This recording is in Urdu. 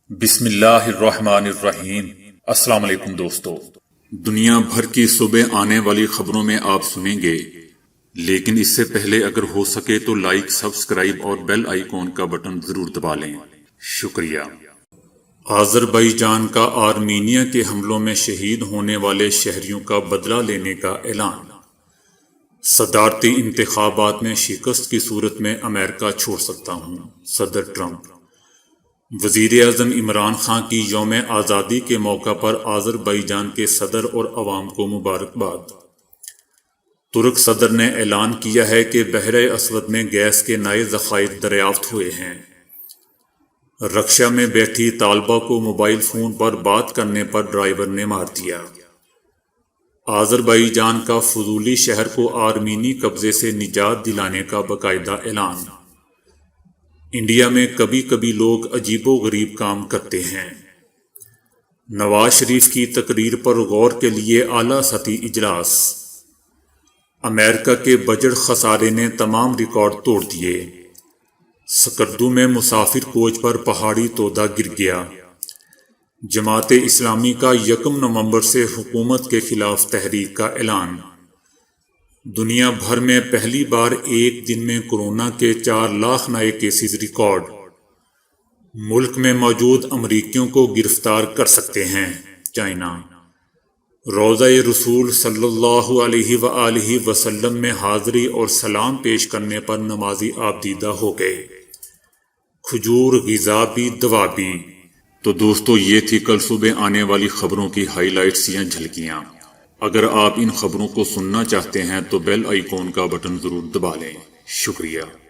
بسم اللہ الرحمن الرحیم۔ السلام علیکم دوستو، دنیا بھر کی صبح آنے والی خبروں میں آپ سنیں گے، لیکن اس سے پہلے اگر ہو سکے تو لائک، سبسکرائب اور بیل آئیکن کا بٹن ضرور دبا لیں۔ شکریہ۔ آذربائیجان کا آرمینیا کے حملوں میں شہید ہونے والے شہریوں کا بدلہ لینے کا اعلان۔ صدارتی انتخابات میں شکست کی صورت میں امریکہ چھوڑ سکتا ہوں، صدر ٹرمپ۔ وزیر اعظم عمران خان کی یوم آزادی کے موقع پر آذربائیجان کے صدر اور عوام کو مبارکباد۔ ترک صدر نے اعلان کیا ہے کہ بحر اسود میں گیس کے نئے ذخائر دریافت ہوئے ہیں۔ رکشا میں بیٹھی طالبہ کو موبائل فون پر بات کرنے پر ڈرائیور نے مار دیا۔ آذربائیجان کا فضولی شہر کو آرمینی قبضے سے نجات دلانے کا باقاعدہ اعلان۔ انڈیا میں کبھی کبھی لوگ عجیب و غریب کام کرتے ہیں۔ نواز شریف کی تقریر پر غور کے لیے اعلیٰ سطحی اجلاس۔ امریکہ کے بجٹ خسارے نے تمام ریکارڈ توڑ دیے۔ سکردو میں مسافر کوچ پر پہاڑی تودا گر گیا۔ جماعت اسلامی کا 1 نومبر سے حکومت کے خلاف تحریک کا اعلان۔ دنیا بھر میں پہلی بار ایک دن میں کورونا کے 4 لاکھ نئے کیسز ریکارڈ۔ ملک میں موجود امریکیوں کو گرفتار کر سکتے ہیں چائنا۔ روضہ رسول صلی اللہ علیہ وآلہ وسلم میں حاضری اور سلام پیش کرنے پر نمازی آبدیدہ ہو گئے۔ کھجور غذا بھی دوا بھی۔ تو دوستو، یہ تھی کل صبح آنے والی خبروں کی ہائی لائٹس یا جھلکیاں۔ اگر آپ ان خبروں کو سننا چاہتے ہیں تو بیل آئیکن کا بٹن ضرور دبا لیں۔ شکریہ۔